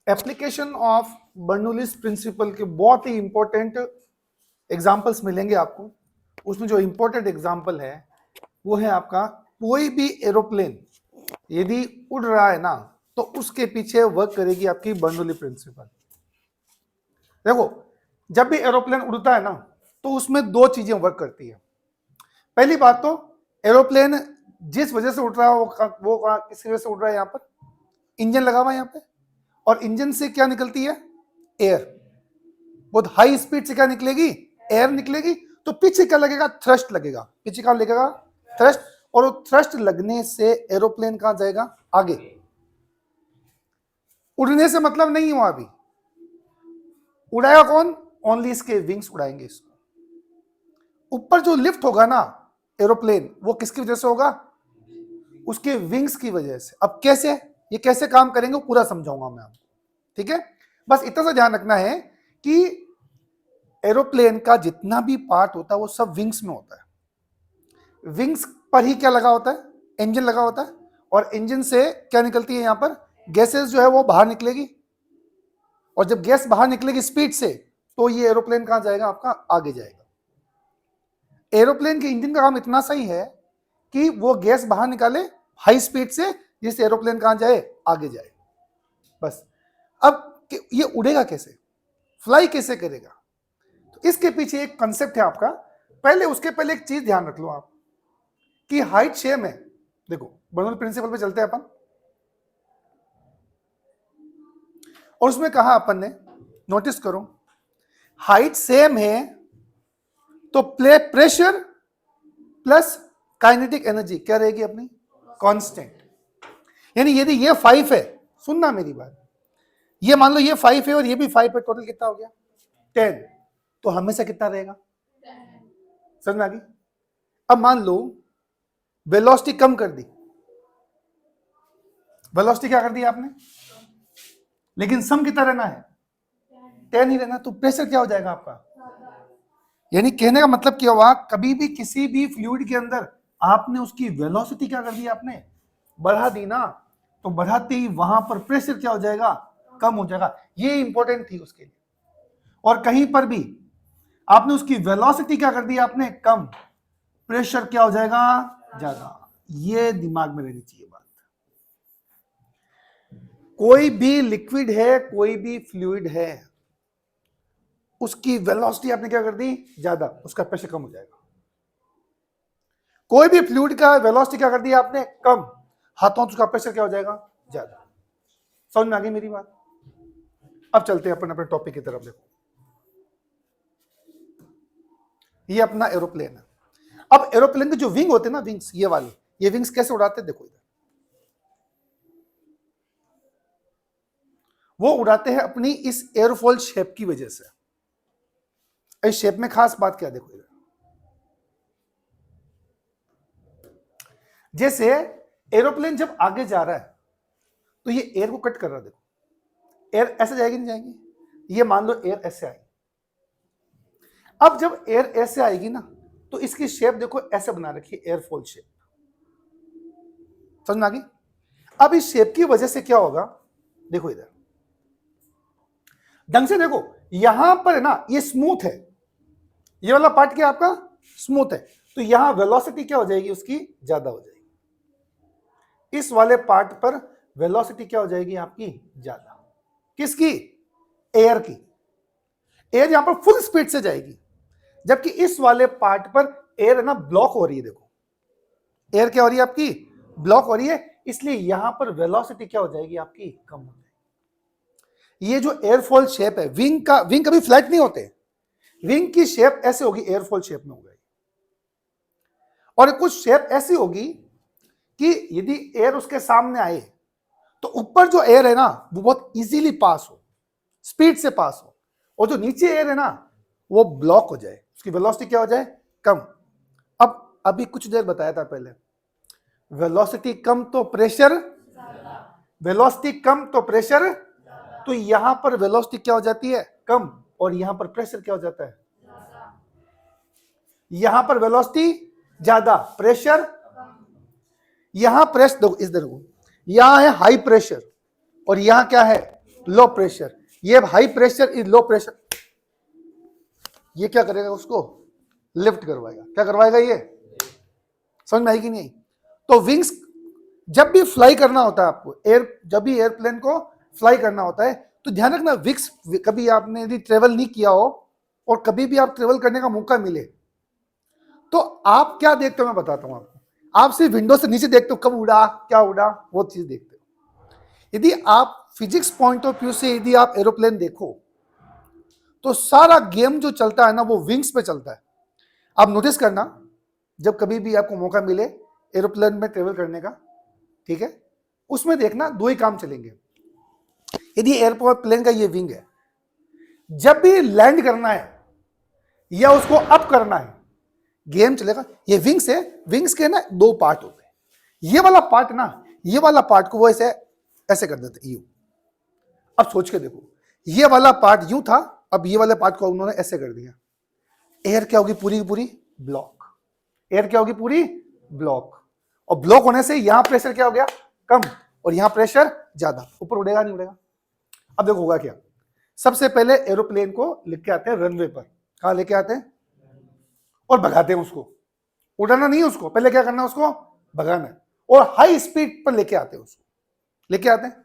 Application of Bernoulli's principal के बहुत ही important examples मिलेंगे आपको। उसमें जो इंपॉर्टेंट एग्जाम्पल है वो है आपका, कोई भी एरोप्लेन यदि उड़ रहा है ना तो उसके पीछे वर्क करेगी आपकी बर्नौली प्रिंसिपल। देखो, जब भी एरोप्लेन उड़ता है ना तो उसमें दो चीजें वर्क करती है। पहली बात तो एरोप्लेन जिस वजह से उड़ रहा है वो किस वजह से उड़ रहा है, यहाँ पर इंजन लगा हुआ है यहाँ पे, और इंजन से क्या निकलती है, एयर। बहुत हाई स्पीड से क्या निकलेगी, एयर निकलेगी। तो पीछे क्या लगेगा, थ्रस्ट लगेगा। पीछे क्या लगेगा, थ्रस्ट। और वो थ्रस्ट लगने से एरोप्लेन कहां जाएगा, आगे। उड़ने से मतलब नहीं हुआ, अभी उड़ाएगा कौन, ओनली इसके विंग्स उड़ाएंगे इसको। ऊपर जो लिफ्ट होगा ना एरोप्लेन, वो किसकी वजह से होगा, उसके विंग्स की वजह से। अब कैसे, ये कैसे काम करेंगे पूरा समझाऊंगा मैं आपको, ठीक है। बस इतना सा ध्यान रखना है कि एरोप्लेन का जितना भी पार्ट होता है वो सब विंग्स में होता है। विंग्स पर ही क्या लगा होता है, इंजन लगा होता है। और इंजन से क्या निकलती है, यहां पर गैसेस जो है वो बाहर निकलेगी। और जब गैस बाहर निकलेगी स्पीड से तो ये एरोप्लेन कहां जाएगा, आपका आगे जाएगा। एरोप्लेन के इंजन का काम इतना सही है कि वो गैस बाहर निकाले हाई स्पीड से, जिससे एरोप्लेन कहां जाए, आगे जाए। बस अब ये उड़ेगा कैसे, फ्लाई कैसे करेगा, तो इसके पीछे एक कंसेप्ट है आपका। उसके पहले एक चीज ध्यान रख लो आप कि हाइट सेम है। देखो, बर्नौली प्रिंसिपल पे चलते हैं अपन, और उसमें कहा अपन ने, नोटिस करो, हाइट सेम है तो प्रेशर प्लस काइनेटिक एनर्जी क्या रहेगी अपनी, कांस्टेंट। यानी यदि ये 5 है, सुनना मेरी बात, ये मान लो ये 5 है और ये भी 5 है, टोटल कितना हो गया 10, तो हमेशा कितना रहेगा, समझ में आ गई। अब मान लो वेलोसिटी कम कर दी, वेलोसिटी क्या कर दी आपने, लेकिन सम कितना रहना है, 10 ही रहना, तो प्रेशर क्या हो जाएगा आपका। यानी कहने का मतलब क्या हुआ, कभी भी किसी भी फ्लूइड के अंदर आपने उसकी वेलोसिटी क्या कर दी, आपने बढ़ा दी ना, तो बढ़ाते ही वहां पर प्रेशर क्या हो जाएगा, कम हो जाएगा। ये इंपॉर्टेंट थी उसके लिए। और कहीं पर भी आपने उसकी वेलोसिटी क्या कर दी, आपने कम, प्रेशर क्या हो जाएगा, ज्यादा। ये दिमाग में रहनी चाहिए बात। कोई भी लिक्विड है, कोई भी फ्लूइड है, उसकी वेलोसिटी आपने क्या कर दी, ज्यादा, उसका प्रेशर कम हो जाएगा। कोई भी फ्लूइड का वेलोसिटी क्या कर दी आपने, कम, हाथों उसका प्रेशर क्या हो जाएगा, ज्यादा। समझ में आ गई मेरी बात। अब चलते हैं अपन अपने टॉपिक की तरफ। देखो, ये अपना एरोप्लेन है। अब एरोप्लेन के जो विंग होते हैं ना, विंग्स, ये वाले, ये विंग्स कैसे उड़ाते हैं, देखो इधर, वो उड़ाते हैं अपनी इस एयरफॉल शेप की वजह से। इस शेप में खास बात क्या, देखो इधर, जैसे एरोप्लेन जब आगे जा रहा है तो ये एयर को कट कर रहा है। देखो, एयर ऐसे जाएगी, नहीं जाएगी, ये मान लो एयर ऐसे आएगी। अब जब एयर ऐसे आएगी ना तो इसकी शेप देखो ऐसे बना रखी है, एयरफॉल शेप। समझ में आ गई। अब इस शेप की वजह से क्या होगा, देखो इधर ढंग से देखो, यहां पर है ना ये स्मूथ है, ये वाला पार्ट क्या आपका स्मूथ है, तो यहां वेलोसिटी क्या हो जाएगी, उसकी ज्यादा हो जाएगी। इस वाले पार्ट पर वेलोसिटी क्या हो जाएगी आपकी, ज्यादा। किसकी, एयर की। एयर यहां पर फुल स्पीड से जाएगी, जबकि इस वाले पार्ट पर एयर है ना ब्लॉक हो रही है। देखो, एयर क्या हो रही है आपकी, ब्लॉक हो रही है, इसलिए यहां पर वेलोसिटी क्या हो जाएगी आपकी, कम हो जाएगी। ये जो एयरफॉल शेप है, विंग कभी फ्लैट नहीं होते, विंग की शेप ऐसे होगी, एयरफॉल शेप में होगी। और कुछ शेप ऐसी होगी कि यदि एयर उसके सामने आए तो ऊपर जो एयर है ना वो बहुत इजीली पास हो, स्पीड से पास हो, और जो नीचे एयर है ना वो ब्लॉक हो जाए, उसकी वेलोसिटी क्या हो जाए, कम। अब अभी कुछ देर बताया था पहले, वेलोसिटी कम तो प्रेशर, वेलोसिटी कम तो प्रेशर, तो यहां पर वेलोसिटी क्या हो जाती है, कम, और यहां पर प्रेशर क्या हो जाता है, यहां पर वेलोसिटी ज्यादा, प्रेशर, यहां प्रेस, देखो इस देखो, यहां है हाई प्रेशर और यहां क्या है, लो प्रेशर, ये high pressure is low pressure, ये क्या करेगा उसको लिफ्ट करवाएगा, क्या करवाएगा ये, समझ में आई कि नहीं आई? तो विंग्स जब भी फ्लाई करना होता है आपको, जब भी एयरप्लेन को फ्लाई करना होता है तो ध्यान रखना विंग्स, कभी आपने यदि ट्रेवल नहीं किया हो और कभी भी आप ट्रेवल करने का मौका मिले तो आप क्या देखते हो मैं बताता हूं आपको, आप सिर्फ विंडो से नीचे देखते हो कब उड़ा क्या उड़ा वो चीज देखते हो। यदि आप फिजिक्स पॉइंट ऑफ व्यू से यदि आप एरोप्लेन देखो तो सारा गेम जो चलता है ना वो विंग्स पे चलता है। आप नोटिस करना जब कभी भी आपको मौका मिले एरोप्लेन में ट्रेवल करने का, ठीक है, उसमें देखना दो ही काम चलेंगे। यदि एयरपोर्ट प्लेन का ये विंग है, जब भी लैंड करना है या उसको अप करना है गेम चलेगा। ये विंग्स है, विंग्स के ना दो पार्ट होते हैं, ये वाला पार्ट ना, ये वाला पार्ट को वो ऐसे ऐसे कर देते यू। अब सोच के देखो, ये वाला पार्ट यूं था, अब ये वाले पार्ट को उन्होंने ऐसे कर दिया, एयर क्या होगी पूरी की पूरी ब्लॉक, एयर क्या होगी पूरी ब्लॉक, और ब्लॉक होने से यहां प्रेशर क्या हो गया कम और यहां प्रेशर ज्यादा, ऊपर उड़ेगा नहीं उड़ेगा। अब देखो होगा क्या, सबसे पहले एरोप्लेन को लेके आते हैं रनवे पर, कहां लेके आते हैं और भगाते हैं उसको, उड़ाना नहीं है उसको, पहले क्या करना है उसको भगाना है, और हाई स्पीड पर लेके आते हैं उसको, लेके आते हैं।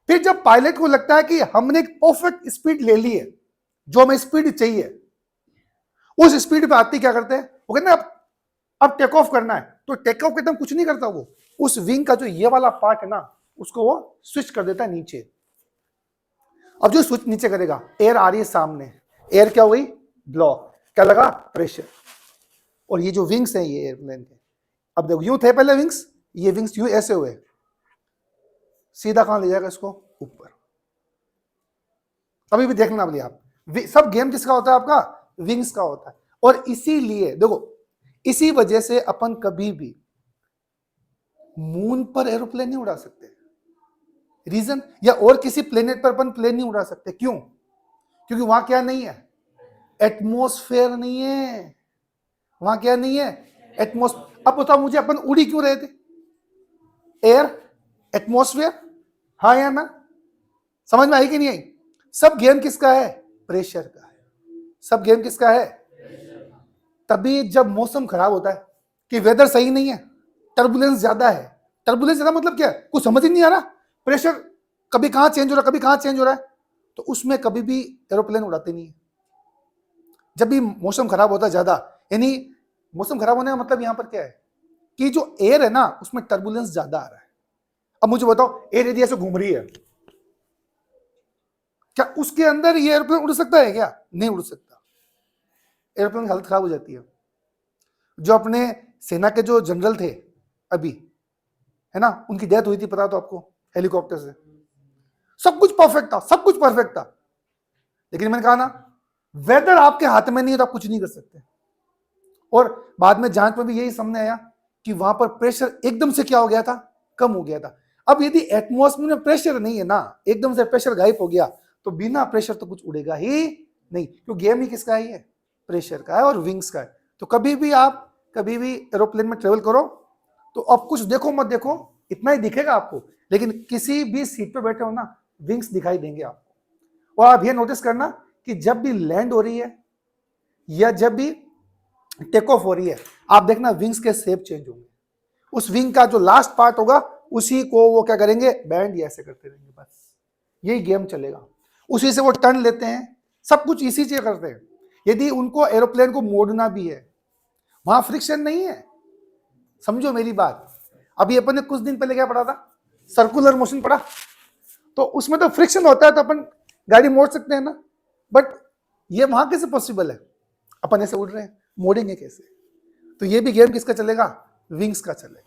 फिर जब पायलट को लगता है कि हमने एक परफेक्ट स्पीड ले ली है, जो हमें स्पीड चाहिए, उस स्पीड पे आती क्या करते हैं वो कहते हैं अब टेक ऑफ करना है, तो टेक ऑफ के एकदम कुछ नहीं करता वो, उस विंग का जो ये वाला पार्ट है ना उसको वो स्विच कर देता है नीचे। अब जो स्विच नीचे करेगा, एयर आ रही है सामने, एयर क्या हो गई ब्लॉक, क्या लगा प्रेशर, और ये जो विंग्स हैं ये एयरप्लेन के, अब देखो यूं थे पहले विंग्स, ये विंग्स यूं ऐसे हुए, सीधा कहां ले जाएगा इसको ऊपर। कभी भी देखना बोलिए आप, सब गेम किसका होता है आपका विंग्स का होता है। और इसीलिए देखो, इसी वजह से अपन कभी भी मून पर एरोप्लेन नहीं उड़ा सकते, रीजन, या और किसी प्लेनेट पर अपन प्लेन नहीं उड़ा सकते, क्यों, क्योंकि वहां क्या नहीं है एटमॉस्फेयर नहीं है, वहां क्या नहीं है एटमॉस्फेयर। अब बताओ मुझे अपन उड़ी क्यों रहे थे, एयर एटमॉस्फेयर, हाँ या ना, समझ में आई कि नहीं आई? सब गेम किसका है प्रेशर का है, सब गेम किसका है। तभी जब मौसम खराब होता है कि वेदर सही नहीं है, टर्बुलेंस ज्यादा है, टर्बुलेंस ज्यादा मतलब क्या है कुछ समझ ही नहीं आ रहा, प्रेशर कभी कहां चेंज हो रहा है कभी कहां चेंज हो रहा है, तो उसमें कभी भी एरोप्लेन उड़ाते नहीं है। जब भी मौसम खराब होता है ज्यादा, यानी मौसम खराब होने का मतलब यहां पर क्या है कि जो एयर है ना उसमें टर्बुलेंस ज्यादा आ रहा है। अब मुझे बताओ एयर यदि ऐसे घूम रही है, क्या उसके अंदर ये एरोप्लेन उड़ सकता है क्या, नहीं उड़ सकता, एरोप्लेन की हालत खराब हो जाती है। जो अपने सेना के जो जनरल थे अभी, है ना, उनकी डेथ हुई थी पता तो आपको, हेलीकॉप्टर से, सब कुछ परफेक्ट था, सब कुछ परफेक्ट था, लेकिन मैंने कहा ना वेदर आपके हाथ में नहीं है तो आप कुछ नहीं कर सकते। और बाद में जांच में भी यही सामने आया कि वहां पर प्रेशर एकदम से क्या हो गया था कम हो गया था। अब यदि एटमॉस्फेयर में प्रेशर नहीं है ना, एकदम से प्रेशर गायब हो गया, तो बिना प्रेशर तो कुछ उड़ेगा ही नहीं, क्योंकि गेम ही किसका है प्रेशर का है और विंग्स का है। तो कभी भी आप कभी भी एरोप्लेन में ट्रेवल करो तो अब कुछ देखो मत देखो, इतना ही दिखेगा आपको, लेकिन किसी भी सीट पे बैठे हो ना विंग्स दिखाई देंगे आपको। और आप ये नोटिस करना कि जब भी लैंड हो रही है या जब भी टेक ऑफ हो रही है, आप देखना विंग्स के शेप चेंज होंगे, उस विंग का जो लास्ट पार्ट होगा उसी को वो क्या करेंगे बैंड ऐसे करते रहेंगे, बस यही गेम चलेगा, उसी से वो टर्न लेते हैं, सब कुछ इसी से करते हैं। यदि उनको एरोप्लेन को मोड़ना भी है, वहां फ्रिक्शन नहीं है, समझो मेरी बात। अभी अपन ने कुछ दिन पहले क्या पढ़ा था, सर्कुलर मोशन पढ़ा, तो उसमें तो फ्रिक्शन होता है तो अपन गाड़ी मोड़ सकते हैं ना, बट ये वहां कैसे पॉसिबल है, अपन ऐसे उड़ रहे हैं, मोड़ेंगे कैसे। तो ये भी गेम किसका चलेगा विंग्स का चलेगा।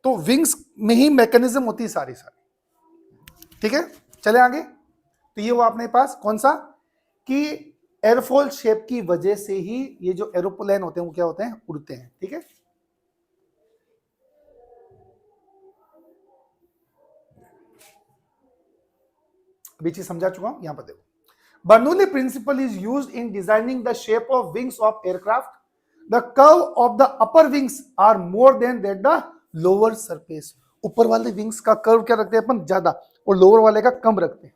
तो विंग्स में ही मैकेनिज्म होती है सारी सारी, ठीक है। चले आगे, तो ये वो अपने पास कौन सा कि एयरफॉल शेप की वजह से ही ये जो एरोप्लेन होते हैं वो क्या होते हैं उड़ते हैं, ठीक है। अभी चीज समझा चुका हूं, यहां पर देखो, Bernoulli principle is used in designing the shape of wings of aircraft. The curve of the upper wings are more than that the lower surface. ऊपर वाले विंग्स का कर्व क्या रखते हैं अपन ज्यादा और लोअर वाले का कम रखते हैं।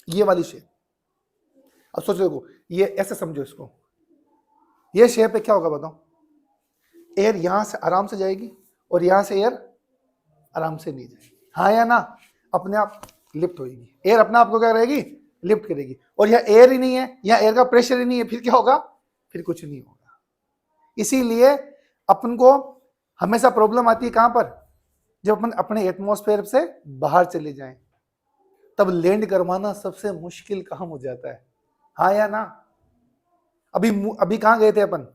ये वाली शेप। अब सोचो, देखो ये ऐसे समझो इसको, ये शेप पे क्या होगा बताओ? एयर यहां से आराम से जाएगी और यहां से एयर आराम से नहीं जाएगी, हाँ या ना? अपने आप लिफ्ट होगी एयर, अपने आप को क्या करेगी? लिफ्ट करेगी। और यह एयर ही नहीं है, यह एयर का प्रेशर ही नहीं है, फिर क्या होगा? फिर कुछ नहीं होगा। इसीलिए अपन को हमेशा प्रॉब्लम आती है कहां पर? जब अपन अपने एटमॉस्फेयर से बाहर चले जाएं, तब लैंड करवाना सबसे मुश्किल काम हो जाता है, हाँ या ना? अभी कहां गए थे अपन?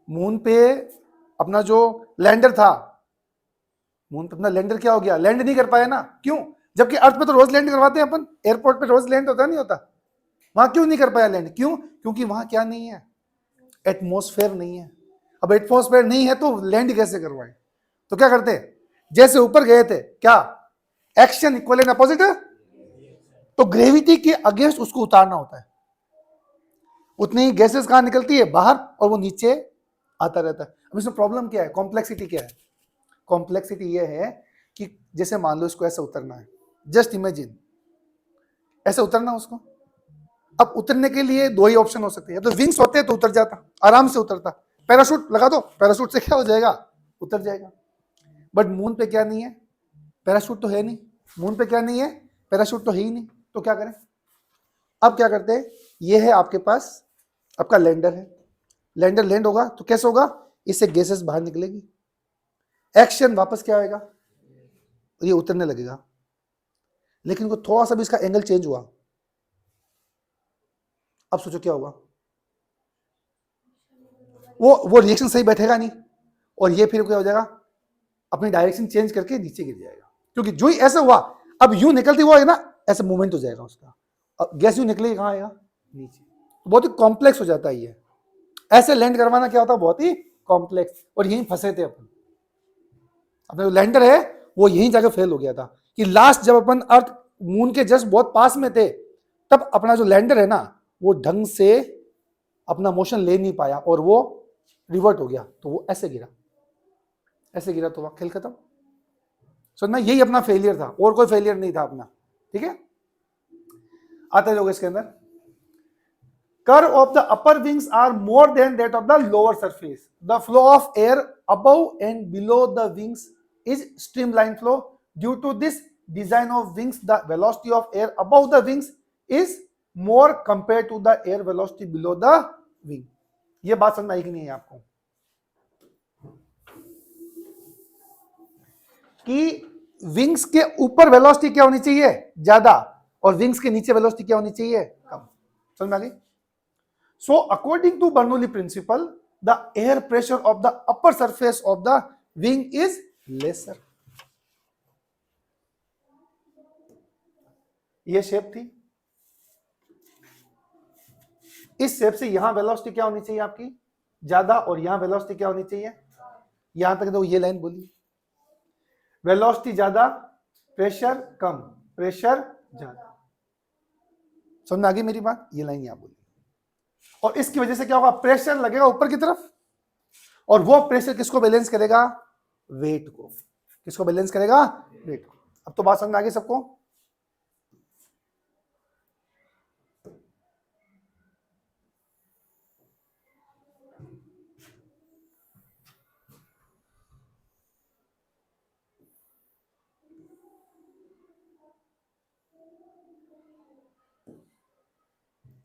मून पे अपना जो लैंडर था, मून पे अपना लैंडर क्या हो गया? लैंड नहीं कर पाया ना। क्यों? जबकि अर्थ पे तो रोज लैंड करवाते हैं अपन, एयरपोर्ट पे रोज लैंड होता नहीं होता? वहां क्यों नहीं कर पाया लैंड? क्यों? क्योंकि वहां क्या नहीं है? एटमॉस्फेयर नहीं है। अब एटमॉस्फेयर नहीं है तो लैंड कैसे करवाएं? तो क्या करते हैं? जैसे ऊपर गए थे, क्या एक्शन इक्वल एंड अपोजिट है, तो ग्रेविटी के अगेंस्ट उसको उतारना होता है। उतनी ही गैसेस कहां निकलती है? बाहर, और वो नीचे आता रहता है। अब इसमें प्रॉब्लम क्या है? कॉम्प्लेक्सिटी क्या है? कॉम्प्लेक्सिटी ये है कि जैसे मान लो इसको ऐसे उतरना है, जस्ट इमेजिन ऐसे उतरना उसको। अब उतरने के लिए दो ही ऑप्शन हो सकते हैं, तो विंग्स होते हैं तो उतर जाता, आराम से उतरता, पैराशूट लगा दो, पैराशूट से क्या हो जाएगा? उतर जाएगा। बट मून पे क्या नहीं है? पैराशूट तो है नहीं। मून पे क्या नहीं है? पैराशूट तो है ही नहीं। तो क्या करें? अब क्या करते हैं? ये है आपके पास आपका लैंडर है, लैंडर लैंड होगा तो कैसे होगा? इससे गैसेस बाहर निकलेगी, एक्शन वापस क्या आएगा? ये उतरने लगेगा। लेकिन को थोड़ा सा भी इसका एंगल चेंज हुआ, अब सोचो क्या होगा? वो रिएक्शन सही बैठेगा नहीं, और ये फिर क्या हो जाएगा? अपनी डायरेक्शन चेंज करके नीचे गिर जाएगा। क्योंकि जो ही ऐसा हुआ, अब यूं निकलती हुआ है ना, ऐसा मूवमेंट हो जाएगा उसका, अब गैस यूं निकलेगी कहां आएगा? नीचे। तो बहुत ही कॉम्प्लेक्स हो जाता है ये। ऐसे लैंड करवाना क्या होता है? बहुत ही कॉम्प्लेक्स। और यहीं फंसे थे अपन। अपना जो लैंडर है वो यहीं जाकर फेल हो गया था, कि लास्ट जब अपन अर्थ मून के जस्ट बहुत पास में थे, तब अपना जो लैंडर है ना, वो ढंग से अपना मोशन ले नहीं पाया और वो रिवर्ट हो गया, तो वो ऐसे गिरा, ऐसे गिरा, तो खेल खत्म। समझना? यही अपना फेलियर था, और कोई फेलियर नहीं था अपना। ठीक है, आते लोग इसके अंदर। Curve of the upper wings are more than that of the lower surface. The flow of air above and below the wings is streamline flow. Due to this design of wings, the velocity of air above the wings is more compared to the air velocity below the wing. ये बात समझ आई कि नहीं है आपको? कि wings के ऊपर वेलोसिटी क्या होनी चाहिए? ज्यादा, और विंग्स के नीचे वेलोसिटी क्या होनी चाहिए? कम। समझ में आ गई? So according to Bernoulli principle, the air pressure of the upper surface of the wing is lesser. ये शेप थी, इस शेप से यहां वेलोसिटी क्या होनी चाहिए आपकी? ज्यादा, और यहां वेलोसिटी क्या होनी चाहिए? यहां तक तो ये लाइन बोली, वेलोसिटी ज्यादा, प्रेशर कम, प्रेशर ज्यादा। समझ में आ गई मेरी बात? ये लाइन यहां बोली, और इसकी वजह से क्या होगा? प्रेशर लगेगा ऊपर की तरफ, और वो प्रेशर किसको बैलेंस करेगा? वेट को। किसको बैलेंस करेगा? वेट को। अब तो बात समझ में आ गई सबको?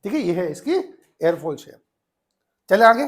ठीक है, ये है इसकी एयरफॉल शेप। चले आगे।